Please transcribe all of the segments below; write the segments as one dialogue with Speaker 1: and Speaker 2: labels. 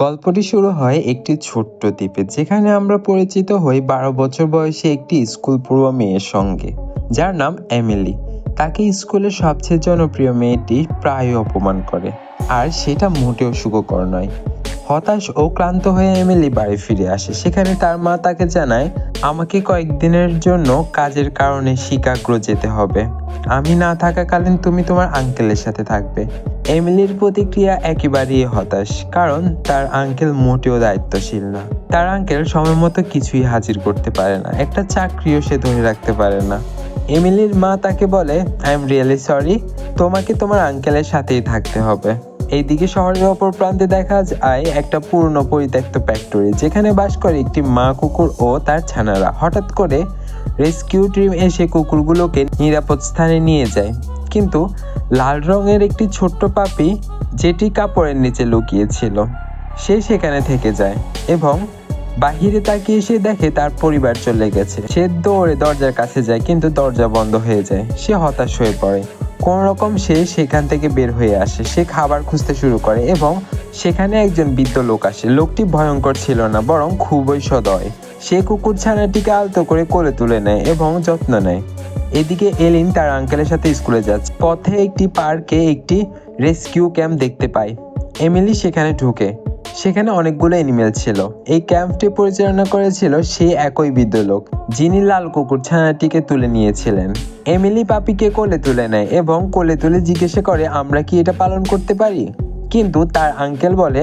Speaker 1: গল্পটি শুরু হয় একটি ছোট্ট দ্বীপে, যেখানে আমরা পরিচিত হই 12 বছর বয়সী একটি স্কুল পড়ুয়া মেয়ের সঙ্গে, যার নাম এমিলি। তাকে স্কুলের সবচেয়ে জনপ্রিয় মেয়েটি প্রায়ই অপমান করে, আর সেটা মোটেও সুখকর নয়। হতাশ ও ক্লান্ত হয়ে এমিলি বাড়ি ফিরে আসে। সেখানে তার মা তাকে জানায়, আমাকে কয়েকদিনের জন্য কাজের কারণে শিকাগো যেতে হবে। আমি না থাকাকালীন তুমি তোমার আঙ্কেলের সাথে থাকবে। এমিলির প্রতিক্রিয়া একেবারেই হতাশ, কারণ তার আঙ্কেল মোটেও দায়িত্বশীল না। তার আঙ্কেল সময় মতো কিছুই হাজির করতে পারে না, একটা চাকরিও সে ধরে রাখতে পারে না। এমিলির মা তাকে বলে, আই এম রিয়েলি সরি, তোমাকে তোমার আঙ্কেলের সাথেই থাকতে হবে। এইদিকে শহরের অপর প্রান্তে দেখা যায় একটা পুরনো পরিত্যক্ত ফ্যাক্টরি, যেখানে বাস করে একটি মা কুকুর ও তার ছানারা। হঠাৎ করে রেস্কিউ টিম এসে কুকুরগুলোকে নিরাপদ স্থানে নিয়ে যায়, কিন্তু লাল রঙের একটি ছোট্ট পাপি, যেটি কাপড়ের নিচে লুকিয়েছিল, সে সেখানে থেকে যায় এবং বাহিরে তাকিয়ে সে দেখে তার পরিবার চলে গেছে। সে দৌড়ে দরজার কাছে যায়, কিন্তু দরজা বন্ধ হয়ে যায়। সে হতাশ হয়ে পড়ে। কোন রকম সে সেখান থেকে বের হয়ে আসে। সে খাবার খুঁজতে শুরু করে এবং সেখানে একজন বৃদ্ধ লোক আসে। লোকটি ভয়ঙ্কর ছিল না, বরং খুবই সদয়। সে কুকুর ছানাটিকে আলতো করে কোলে তুলে নেয় এবং যত্ন নেয়। এদিকে এলিন তার আঙ্কেলের সাথে স্কুলে যাচ্ছে। পথে একটি পার্কে একটি রেস্কিউ ক্যাম্প দেখতে পায়। এমিলি সেখানে ঢুকে। সেখানে অনেকগুলো অ্যানিমেল ছিল। এই ক্যাম্পটি পরিচালনা করেছিল সেই একই বৃদ্ধ লোক, যিনি লাল কুকুর ছানাটিকে তুলে নিয়েছিলেন। এমিলি পাপিকে কোলে তুলে নেয় এবং কোলে তুলে জিজ্ঞাসা করে, আমরা কি এটা পালন করতে পারি? কিন্তু তার আঙ্কেল বলে,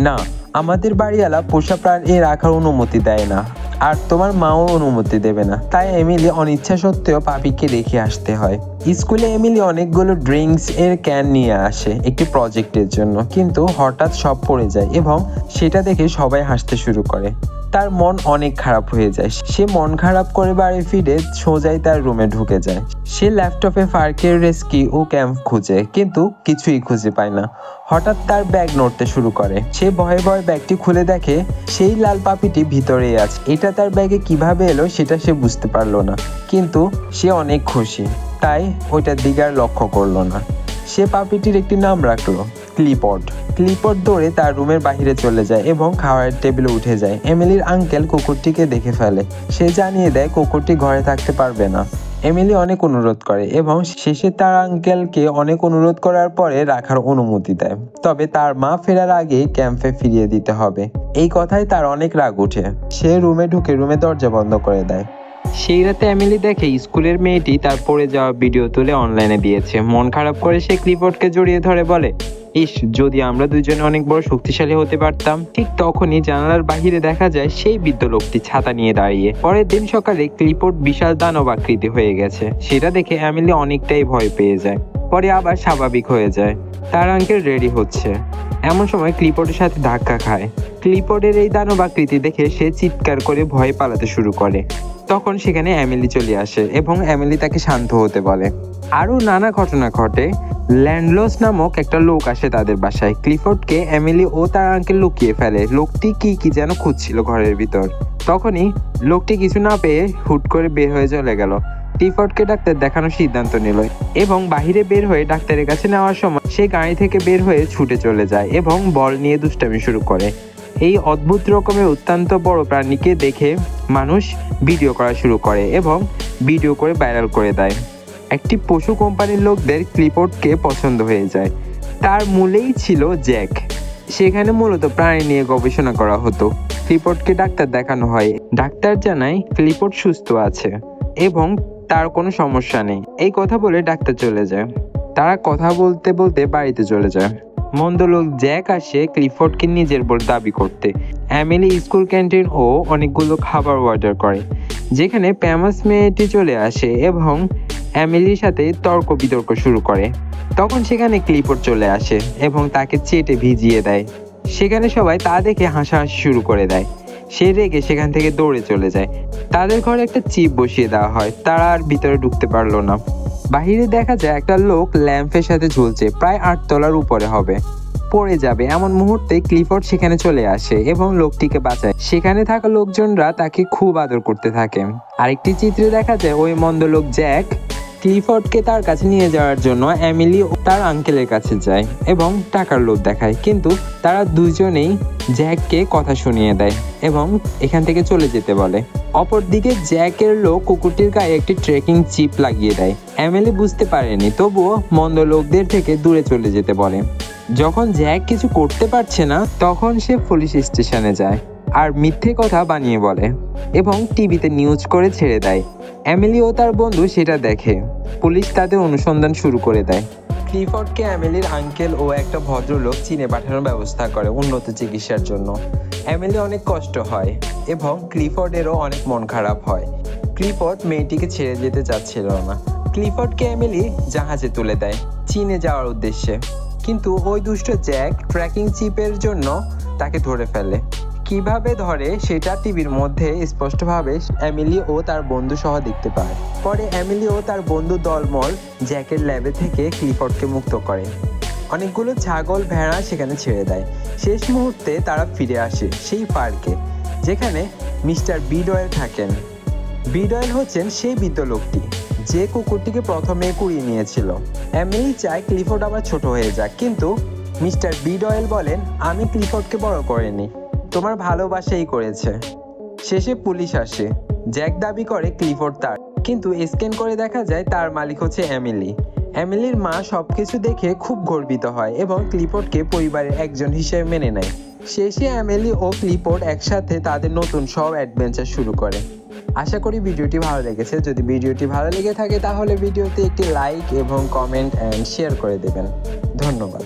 Speaker 1: না, আমাদের বাড়িওয়ালা পোষা প্রাণী রাখার অনুমতি দেয় না, আর তোমার মাও অনুমতি দেবে না। তাই এমিলি অনিচ্ছা সত্ত্বেও পাপিকে রেখে আসতে হয়। স্কুলে এমিলি অনেকগুলো ড্রিঙ্কস এর ক্যান নিয়ে আসে একটি প্রজেক্টের জন্য, কিন্তু হঠাৎ সব পড়ে যায় এবং সেটা দেখে সবাই হাসতে শুরু করে। তার মন অনেক খারাপ হয়ে যায়। সে মন খারাপ করে বাড়ি ফিরে সোজাই তার রুমে ঢুকে যায়। সে ল্যাপটপে পার্কের রেস্কিউ ও ক্যাম্প খুঁজে, কিন্তু কিছুই খুঁজে পায় না। হঠাৎ তার ব্যাগ নড়তে শুরু করে। সে ভয়ে ভয়ে ব্যাগটি খুলে দেখে সেই লাল পাপিটি ভিতরেই আছে। এটা তার ব্যাগে কিভাবে এলো সেটা সে বুঝতে পারলো না, কিন্তু সে অনেক খুশি, তাই ওইটার দিকে আর লক্ষ্য করলো না। সে পাপিটির একটি নাম রাখলো, ক্লিপড। ক্লিপড দৌড়ে তার রুমের বাহিরে চলে যায় এবং খাওয়ারের টেবিলে উঠে যায়। এমিলির আঙ্কেল কুকুরটিকে দেখে ফেলে। সে জানিয়ে দেয় কুকুরটি ঘরে থাকতে পারবে না। এমিলি অনেক অনুরোধ করে এবং শেষে তার আঙ্কেলকে অনেক অনুরোধ করার পরে রাখার অনুমতি দেয়, তবে তার মা ফেরার আগে ক্যাম্পে ফিরিয়ে দিতে হবে। এই কথায় তার অনেক রাগ উঠে। সে রুমে ঢুকে রুমে দরজা বন্ধ করে দেয়। সেই রাতে এমিলি দেখে স্কুলের মেয়েটি তার পড়ে যাওয়া ভিডিও তুলে অনলাইনে দিয়েছে। মন খারাপ করে সে ক্লিপডকে জড়িয়ে ধরে বলে, ইস, যদি আমরা দুজনে অনেক বড় শক্তিশালী হতে পারতাম। ঠিক তখনই জানালার বাহিরে দেখা যায় সেই বৃদ্ধ লোকটি ছাতা নিয়ে দাঁড়িয়ে। পরের দিন সকালে ক্লিপড বিশাল দানব আকৃতি হয়ে গেছে। সেটা দেখে এমিলি অনেকটাই ভয় পেয়ে যায়, পরে আবার স্বাভাবিক হয়ে যায়। তার আঙ্কেল রেডি হচ্ছে, এমন সময় ক্লিপডের সাথে ধাক্কা খায়। ক্লিপডের এই দানব আকৃতি দেখে সে চিৎকার করে ভয়ে পালাতে শুরু করে। তখন সেখানে এমিলি চলে আসে এবং এমিলি তাকে শান্ত হতে বলে। আরও নানা ঘটনা ঘটে। ল্যান্ডলস নামক একটা লোক আসে তাদের বাসায়। ক্লিফোর্ডকে এমিলি ও তার আঙ্কেল লুকিয়ে ফেলে। লোকটি কি যেন খুঁজছিল ঘরের ভিতর। তখনই লোকটি কিছু না পেয়ে হুট করে বের হয়ে চলে গেল। ক্লিফোর্ডকে ডাক্তার দেখানোর সিদ্ধান্ত নিল এবং বাহিরে বের হয়ে ডাক্তারের কাছে নেওয়ার সময় সে গাড়ি থেকে বের হয়ে ছুটে চলে যায় এবং বল নিয়ে দুষ্টামি শুরু করে। এই অদ্ভুত রকমের অত্যন্ত বড় প্রাণীকে দেখে মানুষ ভিডিও করা শুরু করে এবং ভিডিও করে ভাইরাল করে দেয়। একটি পশু কোম্পানির লোকদের ক্লিপডকে পছন্দ হয়ে যায়। তার মূলেই ছিল জ্যাক। সেখানে মূলত প্রাণী নিয়ে গবেষণা করা হতো। ক্লিপডকে ডাক্তার দেখানো হয়। ডাক্তার জানায় ক্লিপড সুস্থ আছে এবং তার কোনো সমস্যা নেই। এই কথা বলে ডাক্তার চলে যায়। তারা কথা বলতে বলতে বাড়িতে চলে যায়। মন্দ লোক জ্যাক আসে ক্লিফোর্ডকে নিজের বলে দাবি করতে। এমিলি স্কুল ক্যান্টিন ও অনেকগুলো খাবার অর্ডার করে, যেখানে প্যামাস মেয়েটি চলে আসে এবং এমিলির সাথে তর্ক বিতর্ক শুরু করে। তখন সেখানে ক্লিফোর্ড চলে আসে এবং তাকে চেটে ভিজিয়ে দেয়। সেখানে সবাই তা দেখে হাসাহাসি শুরু করে দেয়। সে রেগে সেখান থেকে দৌড়ে চলে যায়। তাদের ঘরে একটা চিপ বসিয়ে দেওয়া হয়। তারা আর ভিতরে ঢুকতে পারলো না। বাহিরে দেখা যায় একটা লোক ল্যাম্পের সাথে ঝুলছে, প্রায় 8 তলার উপরে হবে, পড়ে যাবে এমন মুহূর্তে ক্লিফোর্ড সেখানে চলে আসে এবং লোকটিকে বাঁচায়। সেখানে থাকা লোকজনরা তাকে খুব আদর করতে থাকে। আরেকটি চিত্রে দেখা যায় ওই মন্দ লোক জ্যাক ক্লিফোর্ডকে তার কাছে নিয়ে যাওয়ার জন্য এমিলি তার আঙ্কেলের কাছে যায় এবং টাকার লোভ দেখায়, কিন্তু তারা দুজনেই জ্যাককে কথা শুনিয়ে দেয় এবং এখান থেকে চলে যেতে বলে। অপরদিকে জ্যাকের লোক কুকুরটির গায়ে একটি ট্রেকিং চিপ লাগিয়ে দেয়। এমিলি বুঝতে পারেনি, তবুও মন্দ লোকদের থেকে দূরে চলে যেতে বলে। যখন জ্যাক কিছু করতে পারছে না তখন সে পুলিশ স্টেশনে যায় আর মিথ্যে কথা বানিয়ে বলে এবং টিভিতে নিউজ করে ছেড়ে দেয়। এমিলি ও তার বন্ধু সেটা দেখে। পুলিশ তাদের অনুসন্ধান শুরু করে দেয়। ক্লিফোর্ডকে এমিলির আঙ্কেল ও একটা ভদ্রলোক চীনে পাঠানোর ব্যবস্থা করে উন্নত চিকিৎসার জন্য। এমিলি অনেক কষ্ট হয় এবং ক্লিফোর্ডেরও অনেক মন খারাপ হয়। ক্লিফোর্ড মেয়েটিকে ছেড়ে যেতে চাচ্ছিল না। ক্লিফোর্ডকে এমিলি জাহাজে তুলে দেয় চীনে যাওয়ার উদ্দেশ্যে, কিন্তু ওই দুষ্ট জ্যাক ট্র্যাকিং চিপের জন্য তাকে ধরে ফেলে। কিভাবে ধরে সেটা টিভির মধ্যে স্পষ্টভাবে এমিলি ও তার বন্ধু সহ দেখতে পায়। পরে এমিলি ও তার বন্ধু দলমল জ্যাকের ল্যাবে থেকে ক্লিফোর্ডকে মুক্ত করে। অনেকগুলো ছাগল ভেড়া সেখানে ছেড়ে দেয়। শেষ মুহূর্তে তারা ফিরে আসে সেই পার্কে, যেখানে মিস্টার বিডয়েল থাকেন। বিডয়েল হচ্ছেন সেই বৃদ্ধ লোকটি যে কুকুরটিকে প্রথমে কুড়িয়ে নিয়েছিল। এমিলি চায় ক্লিফোর্ড আবার ছোট হয়ে যাক, কিন্তু মিস্টার বিডয়েল বলেন, আমি ক্লিফোর্ডকে বড় করিনি, তোমার ভালোবাসাই করেছে। শেষে পুলিশ আসে। জ্যাক দাবি করে ক্লিফোর্ড তার, কিন্তু স্ক্যান করে দেখা যায় তার মালিক হচ্ছে এমিলি। এমিলির মা সবকিছু দেখে খুব গর্বিত হয় এবং ক্লিফোর্ডকে পরিবারের একজন হিসেবে মেনে নেয়। শেষে এমিলি ও ক্লিফোর্ড একসাথে তাদের নতুন সব অ্যাডভেঞ্চার শুরু করে। আশা করি ভিডিওটি ভালো লেগেছে। যদি ভিডিওটি ভালো লেগে থাকে তাহলে ভিডিওতে একটি লাইক এবং কমেন্ট এন্ড শেয়ার করে দেবেন। ধন্যবাদ।